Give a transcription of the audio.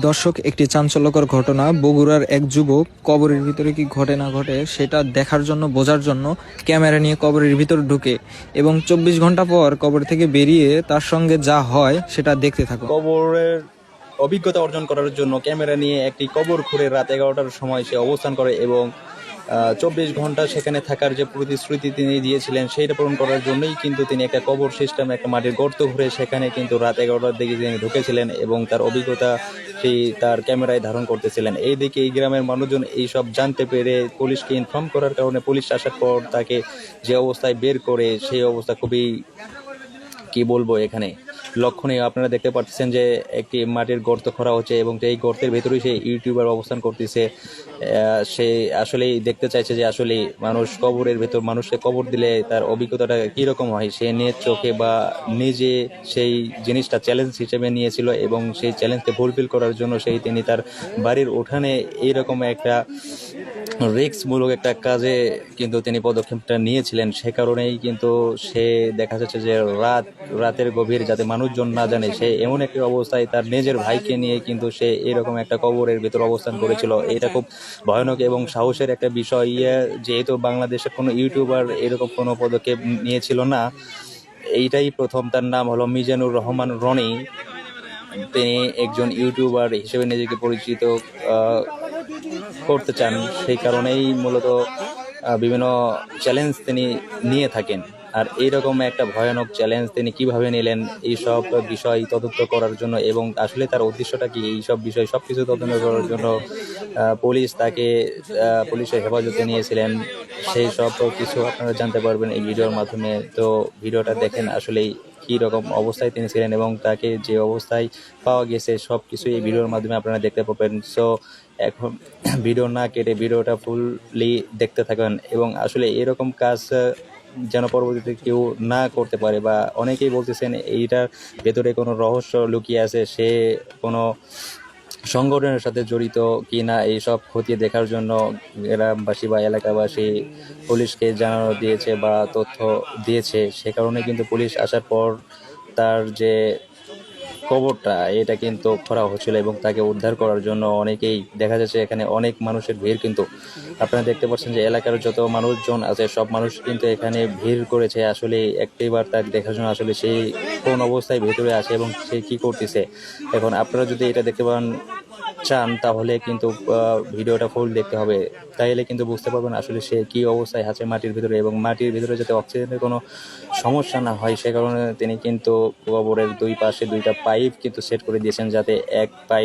দর্শক, একটি চাঞ্চল্যকর ঘটনা। বগুড়ার এক যুবক কবরের ভিতরে কি ঘটে না ঘটে সেটা দেখার জন্য, বোঝার জন্য ক্যামেরা নিয়ে কবরের ভিতর ঢুকে এবং 24 ঘন্টা পর কবর থেকে বেরিয়ে তার সঙ্গে যা হয় সেটা দেখতে থাকুন। কবরের অভিজ্ঞতা অর্জন করার জন্য ক্যামেরা নিয়ে একটি কবর খুঁড়ে রাত 11টার সময় সে অবস্থান করে এবং 24 ঘন্টা সেখানে থাকার যে প্রতিশ্রুতি তিনি দিয়েছিলেন সেইটা পূরণ করার জন্যই কিন্তু তিনি একটা কবর সিস্টেম, একটা মাটির গর্ত ঘুরে সেখানে কিন্তু রাত 11টার দিকে তিনি ঢুকেছিলেন এবং তার অভিজ্ঞতা সেই তার ক্যামেরায় ধারণ করতেছিলেন। এইদিকে এই গ্রামের মানুষজন এইসব জানতে পেরে পুলিশকে ইনফর্ম করার কারণে পুলিশ আসার পর তাকে যে অবস্থায় বের করে, সেই অবস্থা খুবই, কি বলবো, এখানে লক্ষণীয়। আপনারা দেখতে পাচ্ছেন যে একটি মাটির গর্ত করা হচ্ছে এবং এই গর্তের ভেতরেই সেই ইউটিউবার অবস্থান করতেছে। সে আসলেই দেখতে চাইছে যে আসলে মানুষ কবরের ভেতর মানুষকে কবর দিলে তার অভিজ্ঞতাটা কীরকম হয়। সে নিজের চোখে বা নিজে সেই জিনিসটা চ্যালেঞ্জ হিসেবে নিয়েছিল এবং সেই চ্যালেঞ্জকে ফুলফিল করার জন্য তিনি তার বাড়ির উঠানে এইরকম একটা রিস্কমূলক একটা কাজে কিন্তু তিনি পদক্ষেপটা নিয়েছিলেন। সে কারণেই কিন্তু সে দেখা যাচ্ছে যে রাতের গভীর, যাতে মানুষজন না জানে, সে এমন একটি অবস্থায় তার নিজের ভাইকে নিয়ে কিন্তু সে এরকম একটা কবরের ভিতর অবস্থান করেছিল। এটা খুব ভয়ানক এবং সাহসের একটা বিষয়। যেহেতু বাংলাদেশের কোনো ইউটিউবার এরকম কোনো পদক্ষেপ নিয়েছিল না, এইটাই প্রথম। তার নাম হলো মিজানুর রহমান রনি। তিনি একজন ইউটিউবার হিসেবে নিজেকে পরিচিত করতে চান, সেই কারণেই মূলত বিভিন্ন চ্যালেঞ্জ তিনি নিয়ে থাকেন। আর এইরকম একটা ভয়ানক চ্যালেঞ্জ তিনি কিভাবে নিলেন, এইসব বিষয় তদন্ত করার জন্য এবং আসলে তার উদ্দেশ্যটা কি, এইসব বিষয় সবকিছু তদন্ত করার জন্য পুলিশ তাকে পুলিশের হেফাজতে নিয়েছিলেন। সেই সব কিছু আপনারা জানতে পারবেন এই ভিডিওর মাধ্যমে। তো ভিডিওটা দেখেন আসলেই কী রকম অবস্থায় তিনি ছিলেন এবং তাকে যে অবস্থায় পাওয়া গেছে সব কিছু এই ভিডিওর মাধ্যমে আপনারা দেখতে পাবেন। সো এখন ভিডিও না কেটে ভিডিওটা ফুললি দেখতে থাকেন এবং আসলে এরকম কাজ যেন পরবর্তীতে কেউ না করতে পারে। বা অনেকেই বলতেছেন এইটার ভেতরে কোনো রহস্য লুকিয়ে আছে, সে কোনো সংগঠনের সাথে জড়িত কি না, এইসব খতিয়ে দেখার জন্য গ্রামবাসী বা এলাকাবাসী পুলিশকে জানানো দিয়েছে বা তথ্য দিয়েছে। সে কারণে কিন্তু পুলিশ আসার পর তার যে কবরটা এটা কিন্তু করা হচ্ছিল এবং তাকে উদ্ধার করার জন্য অনেকেই, দেখা যাচ্ছে এখানে অনেক মানুষের ভিড়। কিন্তু আপনারা দেখতে পাচ্ছেন যে এলাকার যত মানুষজন আছে সব মানুষ কিন্তু এখানে ভিড় করেছে আসলে একটিবার তাকে দেখার জন্য, আসলে সেই কোন অবস্থায় ভেতরে আছে এবং সে কি করতেছে। এখন আপনারা যদি এটা দেখতে চান তাহলে কিন্তু ভিডিওটা ফুল দেখতে হবে, তাইলে কিন্তু বুঝতে পারবেন আসলে সে কি অবস্থায় আছে মাটির ভিতরে এবং মাটির ভিতরে যাতে অক্সিজেনের কোনো সমস্যা না হয় সে কারণে তিনি কিন্তু কবরের দুই পাশে 2টা পাইপ কিন্তু সেট করে দিয়েছেন, যাতে এক পাইপ